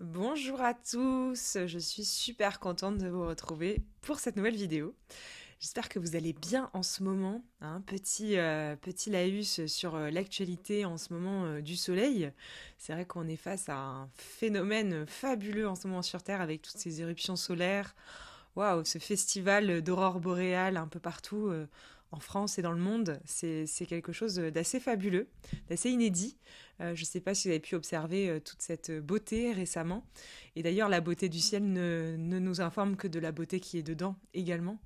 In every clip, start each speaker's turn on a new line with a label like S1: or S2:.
S1: Bonjour à tous, je suis super contente de vous retrouver pour cette nouvelle vidéo. J'espère que vous allez bien en ce moment. Petit laïus sur l'actualité en ce moment du soleil. C'est vrai qu'on est face à un phénomène fabuleux en ce moment sur Terre avec toutes ces éruptions solaires. Waouh, ce festival d'aurore boréale un peu partout en France et dans le monde, c'est quelque chose d'assez fabuleux, d'assez inédit. Je ne sais pas si vous avez pu observer toute cette beauté récemment. Et d'ailleurs, la beauté du ciel ne nous informe que de la beauté qui est dedans également.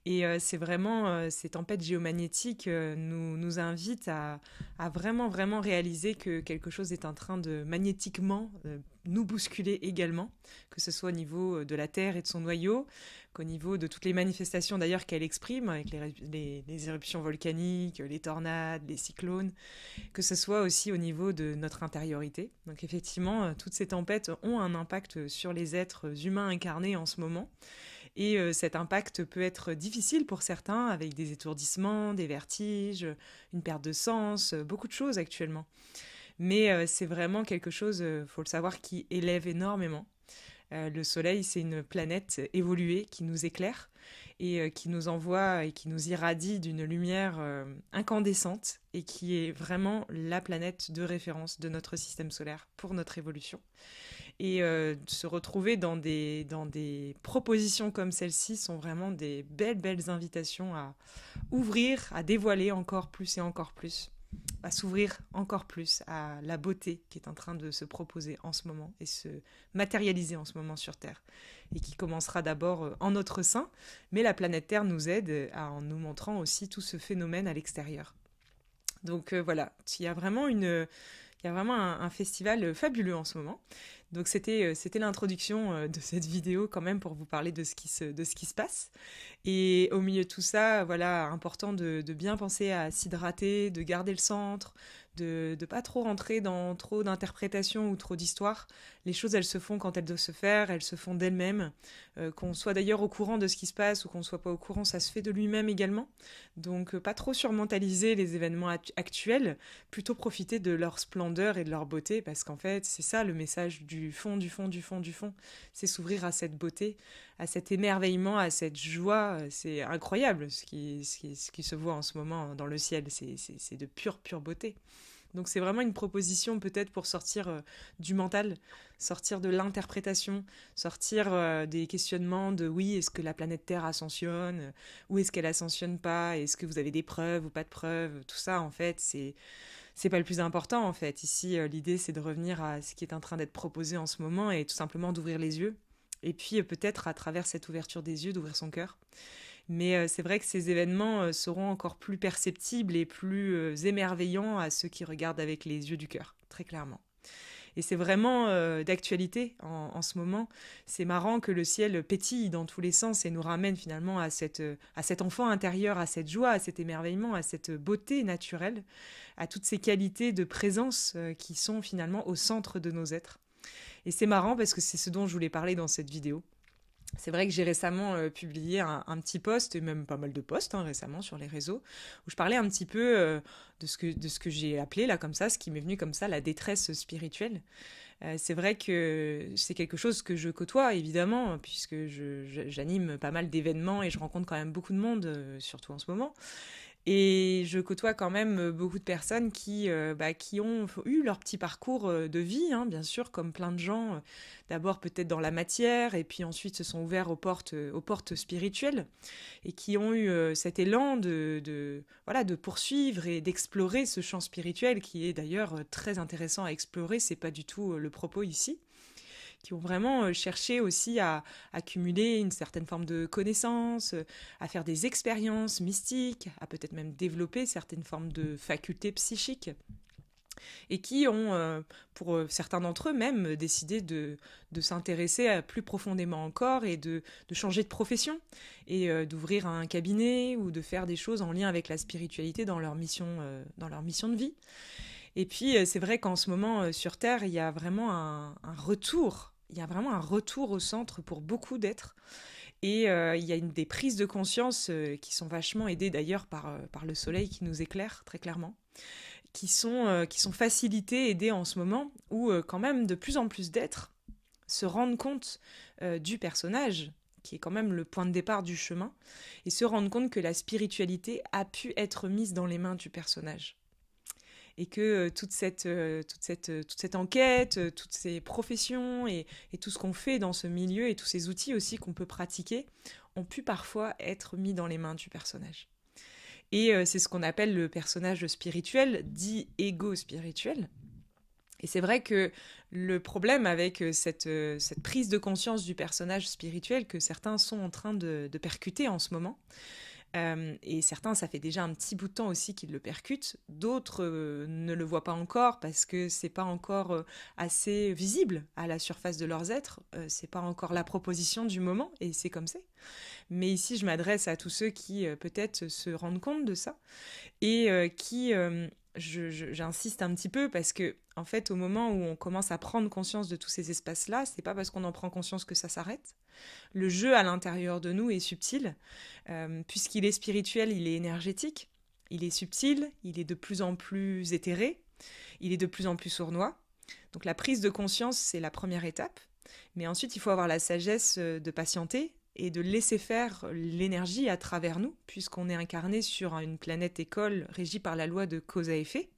S1: Et c'est vraiment, ces tempêtes géomagnétiques nous invitent à vraiment, vraiment réaliser que quelque chose est en train de magnétiquement nous bousculer également, que ce soit au niveau de la Terre et de son noyau, qu'au niveau de toutes les manifestations d'ailleurs qu'elle exprime, avec les éruptions volcaniques, les tornades, les cyclones, que ce soit aussi au niveau de notre intériorité. Donc effectivement, toutes ces tempêtes ont un impact sur les êtres humains incarnés en ce moment. Et cet impact peut être difficile pour certains, avec des étourdissements, des vertiges, une perte de sens, beaucoup de choses actuellement. Mais c'est vraiment quelque chose, faut le savoir, qui élève énormément. Le Soleil, c'est une planète évoluée qui nous éclaire et qui nous envoie et qui nous irradie d'une lumière incandescente et qui est vraiment la planète de référence de notre système solaire pour notre évolution. Et se retrouver dans des propositions comme celle-ci sont vraiment des belles, belles invitations à ouvrir, à dévoiler encore plus et encore plus, à s'ouvrir encore plus à la beauté qui est en train de se proposer en ce moment et se matérialiser en ce moment sur Terre. Et qui commencera d'abord en notre sein, mais la planète Terre nous aide en nous montrant aussi tout ce phénomène à l'extérieur. Donc voilà, il y a vraiment un festival fabuleux en ce moment. Donc c'était l'introduction de cette vidéo quand même pour vous parler de de ce qui se passe. Et au milieu de tout ça, voilà, important de bien penser à s'hydrater, de garder le centre, de ne pas trop rentrer dans trop d'interprétations ou trop d'histoires. Les choses, elles se font quand elles doivent se faire, elles se font d'elles-mêmes. Qu'on soit d'ailleurs au courant de ce qui se passe ou qu'on ne soit pas au courant, ça se fait de lui-même également. Donc pas trop surmentaliser les événements actuels, plutôt profiter de leur splendeur et de leur beauté, parce qu'en fait, c'est ça le message du fond, du fond, du fond, du fond. C'est s'ouvrir à cette beauté, à cet émerveillement, à cette joie. C'est incroyable ce qui se voit en ce moment dans le ciel. C'est de pure, pure beauté. Donc c'est vraiment une proposition peut-être pour sortir du mental, sortir de l'interprétation, sortir des questionnements de oui, est-ce que la planète Terre ascensionne, ou est-ce qu'elle ascensionne pas, est-ce que vous avez des preuves ou pas de preuves, tout ça en fait c'est pas le plus important en fait. Ici l'idée c'est de revenir à ce qui est en train d'être proposé en ce moment et tout simplement d'ouvrir les yeux. Et puis peut-être à travers cette ouverture des yeux d'ouvrir son cœur. Mais c'est vrai que ces événements seront encore plus perceptibles et plus émerveillants à ceux qui regardent avec les yeux du cœur, très clairement. Et c'est vraiment d'actualité en ce moment. C'est marrant que le ciel pétille dans tous les sens et nous ramène finalement à cet enfant intérieur, à cette joie, à cet émerveillement, à cette beauté naturelle, à toutes ces qualités de présence qui sont finalement au centre de nos êtres. Et c'est marrant parce que c'est ce dont je voulais parler dans cette vidéo. C'est vrai que j'ai récemment publié un petit post, et même pas mal de posts récemment sur les réseaux, où je parlais un petit peu de ce que j'ai appelé là comme ça, ce qui m'est venu comme ça, la détresse spirituelle. C'est vrai que c'est quelque chose que je côtoie évidemment, puisque j'anime pas mal d'événements et je rencontre quand même beaucoup de monde, surtout en ce moment. Et je côtoie quand même beaucoup de personnes qui ont eu leur petit parcours de vie, hein, bien sûr, comme plein de gens, d'abord peut-être dans la matière, et puis ensuite se sont ouverts aux portes spirituelles, et qui ont eu cet élan voilà, de poursuivre et d'explorer ce champ spirituel, qui est d'ailleurs très intéressant à explorer, c'est pas du tout le propos ici, qui ont vraiment cherché aussi à accumuler une certaine forme de connaissance, à faire des expériences mystiques, à peut-être même développer certaines formes de facultés psychiques et qui ont, pour certains d'entre eux même, décidé de s'intéresser plus profondément encore et de changer de profession et d'ouvrir un cabinet ou de faire des choses en lien avec la spiritualité dans leur mission de vie. Et puis, c'est vrai qu'en ce moment, sur Terre, il y a vraiment un retour. Il y a vraiment un retour au centre pour beaucoup d'êtres. Et il y a des prises de conscience qui sont vachement aidées d'ailleurs par le soleil qui nous éclaire très clairement, qui sont facilitées, aidées en ce moment, où quand même de plus en plus d'êtres se rendre compte du personnage, qui est quand même le point de départ du chemin, et se rendre compte que la spiritualité a pu être mise dans les mains du personnage. Et que toute cette enquête, toutes ces professions et tout ce qu'on fait dans ce milieu et tous ces outils aussi qu'on peut pratiquer ont pu parfois être mis dans les mains du personnage. Et c'est ce qu'on appelle le personnage spirituel, dit égo spirituel. Et c'est vrai que le problème avec cette prise de conscience du personnage spirituel que certains sont en train de percuter en ce moment, et certains, ça fait déjà un petit bout de temps aussi qu'ils le percutent, d'autres ne le voient pas encore parce que c'est pas encore assez visible à la surface de leurs êtres, c'est pas encore la proposition du moment, et c'est comme c'est. Mais ici, je m'adresse à tous ceux qui peut-être se rendent compte de ça, et qui... j'insiste un petit peu parce que, en fait, au moment où on commence à prendre conscience de tous ces espaces-là, c'est pas parce qu'on en prend conscience que ça s'arrête. Le jeu à l'intérieur de nous est subtil, puisqu'il est spirituel, il est énergétique, il est subtil, il est de plus en plus éthéré, il est de plus en plus sournois. Donc la prise de conscience, c'est la première étape, mais ensuite il faut avoir la sagesse de patienter et de laisser faire l'énergie à travers nous, puisqu'on est incarné sur une planète école régie par la loi de cause à effet.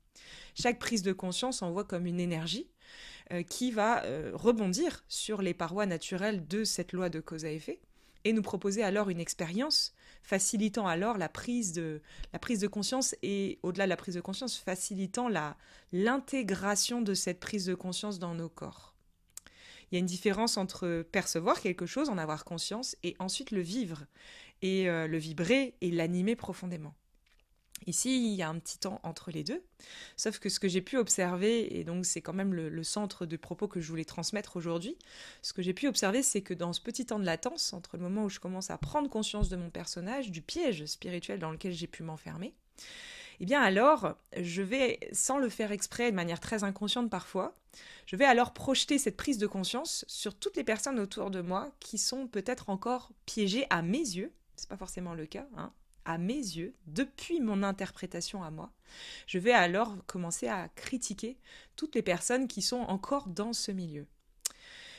S1: Chaque prise de conscience envoie comme une énergie qui va rebondir sur les parois naturelles de cette loi de cause à effet et nous proposer alors une expérience facilitant alors la prise de conscience et, au-delà de la prise de conscience, facilitant l'intégration de cette prise de conscience dans nos corps. Il y a une différence entre percevoir quelque chose, en avoir conscience, et ensuite le vivre, et le vibrer et l'animer profondément. Ici, il y a un petit temps entre les deux, sauf que ce que j'ai pu observer, et donc c'est quand même le centre de propos que je voulais transmettre aujourd'hui, ce que j'ai pu observer, c'est que dans ce petit temps de latence, entre le moment où je commence à prendre conscience de mon personnage, du piège spirituel dans lequel j'ai pu m'enfermer, eh bien alors, je vais, sans le faire exprès, de manière très inconsciente parfois, je vais alors projeter cette prise de conscience sur toutes les personnes autour de moi qui sont peut-être encore piégées à mes yeux, c'est pas forcément le cas, hein, à mes yeux, depuis mon interprétation à moi. Je vais alors commencer à critiquer toutes les personnes qui sont encore dans ce milieu.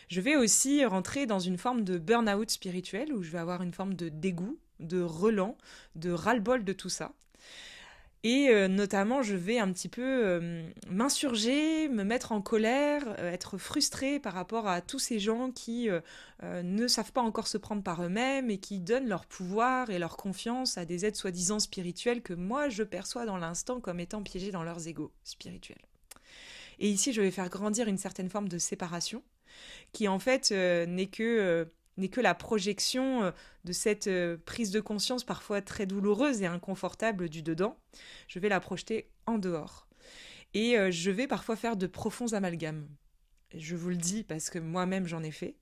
S1: Je vais aussi rentrer dans une forme de burn-out spirituel où je vais avoir une forme de dégoût, de relent, de ras-le-bol de tout ça. Et notamment, je vais un petit peu m'insurger, me mettre en colère, être frustrée par rapport à tous ces gens qui ne savent pas encore se prendre par eux-mêmes et qui donnent leur pouvoir et leur confiance à des êtres soi-disant spirituels que moi, je perçois dans l'instant comme étant piégés dans leurs égos spirituels. Et ici, je vais faire grandir une certaine forme de séparation qui, en fait, n'est que la projection de cette prise de conscience parfois très douloureuse et inconfortable du dedans. Je vais la projeter en dehors. Et je vais parfois faire de profonds amalgames. Je vous le dis parce que moi-même j'en ai fait.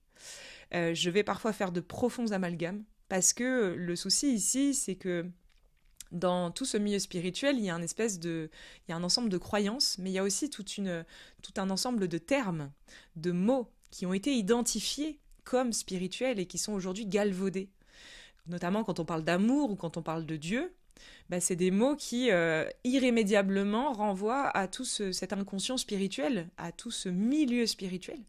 S1: Je vais parfois faire de profonds amalgames parce que le souci ici, c'est que dans tout ce milieu spirituel, il y a il y a un ensemble de croyances, mais il y a aussi tout un ensemble de termes, de mots qui ont été identifiés comme spirituels et qui sont aujourd'hui galvaudés. Notamment quand on parle d'amour ou quand on parle de Dieu, c'est des mots qui irrémédiablement renvoient à tout cet inconscient spirituel, à tout ce milieu spirituel,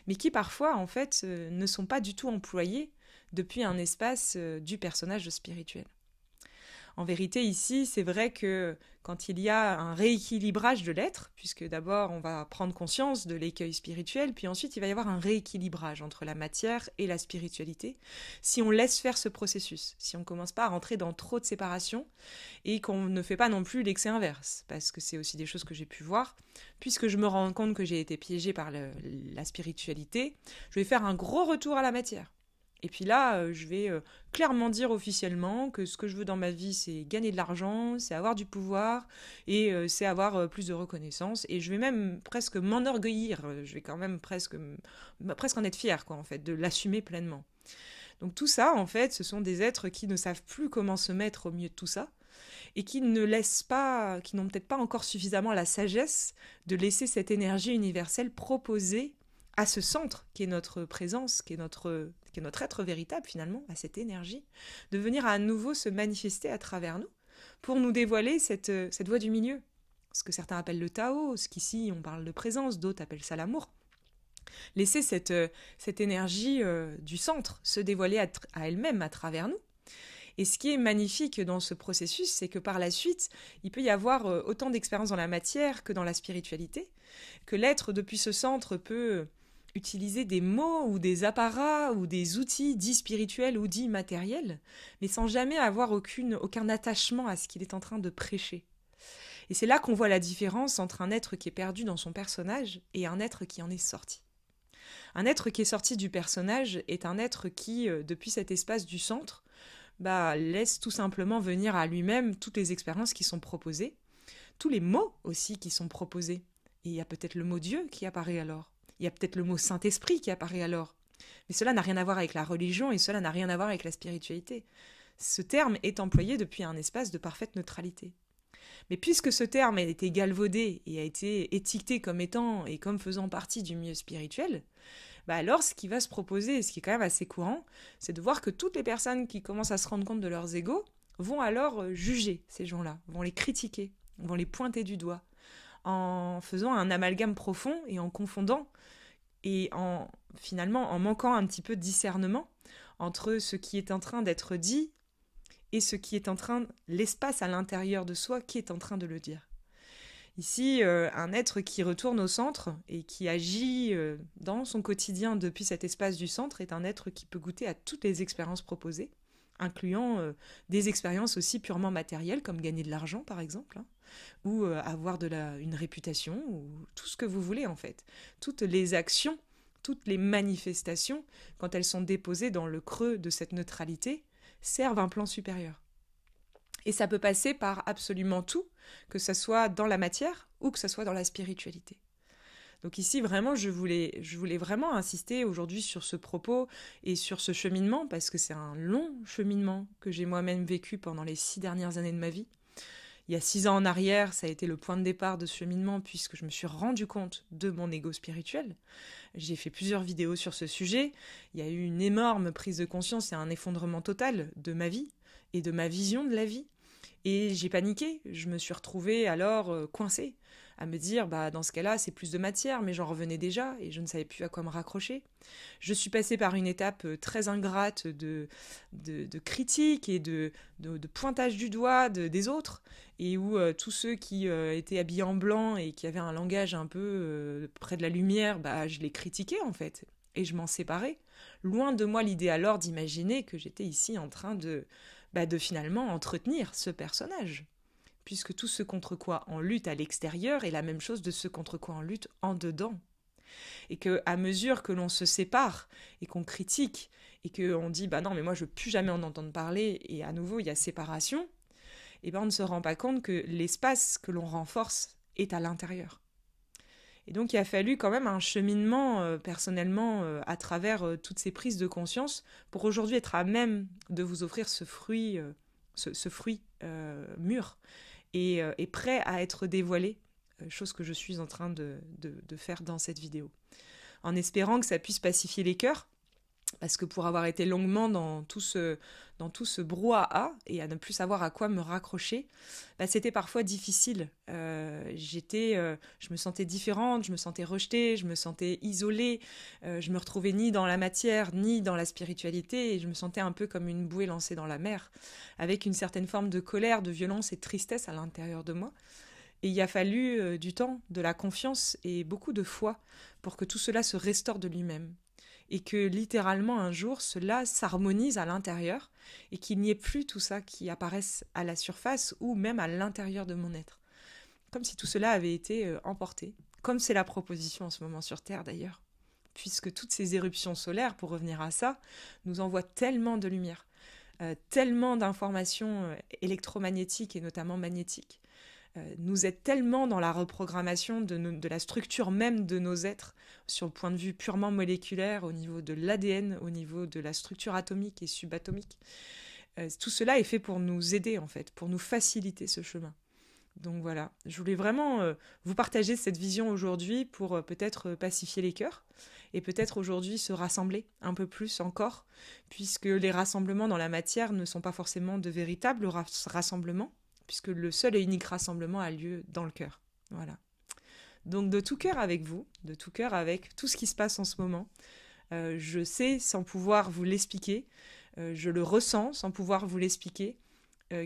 S1: mais qui parfois en fait ne sont pas du tout employés depuis un espace du personnage spirituel. En vérité, ici, c'est vrai que quand il y a un rééquilibrage de l'être, puisque d'abord on va prendre conscience de l'écueil spirituel, puis ensuite il va y avoir un rééquilibrage entre la matière et la spiritualité, si on laisse faire ce processus, si on ne commence pas à rentrer dans trop de séparation, et qu'on ne fait pas non plus l'excès inverse, parce que c'est aussi des choses que j'ai pu voir, puisque je me rends compte que j'ai été piégée par la spiritualité, je vais faire un gros retour à la matière. Et puis là, je vais clairement dire officiellement que ce que je veux dans ma vie, c'est gagner de l'argent, c'est avoir du pouvoir et c'est avoir plus de reconnaissance. Et je vais même presque m'enorgueillir, je vais quand même presque en être fière, quoi, en fait, de l'assumer pleinement. Donc tout ça, en fait, ce sont des êtres qui ne savent plus comment se mettre au milieu de tout ça et qui n'ont peut-être pas encore suffisamment la sagesse de laisser cette énergie universelle proposer à ce centre qui est notre présence, qui est notre être véritable finalement, à cette énergie, de venir à nouveau se manifester à travers nous pour nous dévoiler cette voie du milieu. Ce que certains appellent le Tao, ce qu'ici on parle de présence, d'autres appellent ça l'amour. Laisser cette énergie du centre se dévoiler à elle-même à travers nous. Et ce qui est magnifique dans ce processus, c'est que par la suite, il peut y avoir autant d'expériences dans la matière que dans la spiritualité, que l'être depuis ce centre peut utiliser des mots ou des apparats ou des outils dits spirituels ou dits matériels, mais sans jamais avoir aucun attachement à ce qu'il est en train de prêcher. Et c'est là qu'on voit la différence entre un être qui est perdu dans son personnage et un être qui en est sorti. Un être qui est sorti du personnage est un être qui, depuis cet espace du centre, laisse tout simplement venir à lui-même toutes les expériences qui sont proposées, tous les mots aussi qui sont proposés. Et il y a peut-être le mot Dieu qui apparaît alors. Il y a peut-être le mot Saint-Esprit qui apparaît alors. Mais cela n'a rien à voir avec la religion et cela n'a rien à voir avec la spiritualité. Ce terme est employé depuis un espace de parfaite neutralité. Mais puisque ce terme a été galvaudé et a été étiqueté comme étant et comme faisant partie du milieu spirituel, alors ce qui va se proposer, et ce qui est quand même assez courant, c'est de voir que toutes les personnes qui commencent à se rendre compte de leurs égos vont alors juger ces gens-là, vont les critiquer, vont les pointer du doigt, en faisant un amalgame profond et en confondant et finalement en manquant un petit peu de discernement entre ce qui est en train d'être dit et ce qui est l'espace à l'intérieur de soi qui est en train de le dire. Ici, un être qui retourne au centre et qui agit dans son quotidien depuis cet espace du centre est un être qui peut goûter à toutes les expériences proposées, incluant des expériences aussi purement matérielles, comme gagner de l'argent par exemple, ou avoir une réputation, ou tout ce que vous voulez en fait. Toutes les actions, toutes les manifestations, quand elles sont déposées dans le creux de cette neutralité, servent un plan supérieur. Et ça peut passer par absolument tout, que ce soit dans la matière ou que ce soit dans la spiritualité. Donc ici, vraiment, je voulais vraiment insister aujourd'hui sur ce propos et sur ce cheminement, parce que c'est un long cheminement que j'ai moi-même vécu pendant les 6 dernières années de ma vie. Il y a 6 ans en arrière, ça a été le point de départ de ce cheminement, puisque je me suis rendu compte de mon ego spirituel. J'ai fait plusieurs vidéos sur ce sujet. Il y a eu une énorme prise de conscience et un effondrement total de ma vie et de ma vision de la vie. Et j'ai paniqué, je me suis retrouvée alors coincée, à me dire, dans ce cas-là, c'est plus de matière, mais j'en revenais déjà, et je ne savais plus à quoi me raccrocher. Je suis passée par une étape très ingrate de critique et de pointage du doigt des autres, et où tous ceux qui étaient habillés en blanc et qui avaient un langage un peu près de la lumière, je les critiquais en fait, et je m'en séparais. Loin de moi l'idée alors d'imaginer que j'étais ici en train de finalement entretenir ce personnage. Puisque tout ce contre quoi on lutte à l'extérieur est la même chose de ce contre quoi on lutte en dedans. Et qu'à mesure que l'on se sépare et qu'on critique et qu'on dit non mais moi je veux plus jamais en entendre parler et à nouveau il y a séparation, on ne se rend pas compte que l'espace que l'on renforce est à l'intérieur. Et donc il a fallu quand même un cheminement personnellement à travers toutes ces prises de conscience pour aujourd'hui être à même de vous offrir ce fruit, mûr et prêt à être dévoilé, chose que je suis en train de faire dans cette vidéo. En espérant que ça puisse pacifier les cœurs, parce que pour avoir été longuement dans tout ce brouhaha et à ne plus savoir à quoi me raccrocher, c'était parfois difficile. Je me sentais différente, je me sentais rejetée, je me sentais isolée, je me retrouvais ni dans la matière, ni dans la spiritualité, et je me sentais un peu comme une bouée lancée dans la mer, avec une certaine forme de colère, de violence et de tristesse à l'intérieur de moi. Et il a fallu du temps, de la confiance et beaucoup de foi pour que tout cela se restaure de lui-même. Et que littéralement un jour cela s'harmonise à l'intérieur et qu'il n'y ait plus tout ça qui apparaisse à la surface ou même à l'intérieur de mon être. Comme si tout cela avait été emporté, comme c'est la proposition en ce moment sur Terre d'ailleurs, puisque toutes ces éruptions solaires, pour revenir à ça, nous envoient tellement de lumière, tellement d'informations électromagnétiques et notamment magnétiques, nous aident tellement dans la reprogrammation de la structure même de nos êtres, sur le point de vue purement moléculaire, au niveau de l'ADN, au niveau de la structure atomique et subatomique. Tout cela est fait pour nous aider, en fait, pour nous faciliter ce chemin. Donc voilà, je voulais vraiment vous partager cette vision aujourd'hui pour peut-être pacifier les cœurs et peut-être aujourd'hui se rassembler un peu plus encore, puisque les rassemblements dans la matière ne sont pas forcément de véritables rassemblements, puisque le seul et unique rassemblement a lieu dans le cœur. Voilà. Donc de tout cœur avec vous, de tout cœur avec tout ce qui se passe en ce moment. Je sais, sans pouvoir vous l'expliquer, je le ressens sans pouvoir vous l'expliquer,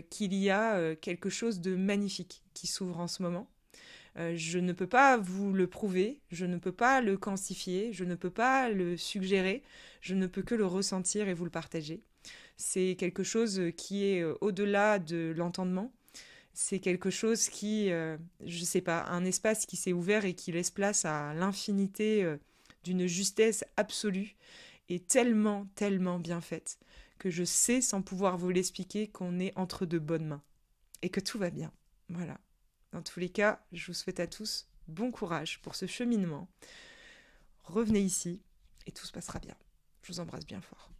S1: qu'il y a quelque chose de magnifique qui s'ouvre en ce moment. Je ne peux pas vous le prouver, je ne peux pas le quantifier, je ne peux pas le suggérer, je ne peux que le ressentir et vous le partager. C'est quelque chose qui est au-delà de l'entendement. C'est quelque chose qui, je sais pas, un espace qui s'est ouvert et qui laisse place à l'infinité d'une justesse absolue et tellement, tellement bien faite que je sais, sans pouvoir vous l'expliquer, qu'on est entre de bonnes mains et que tout va bien. Voilà. Dans tous les cas, je vous souhaite à tous bon courage pour ce cheminement. Revenez ici et tout se passera bien. Je vous embrasse bien fort.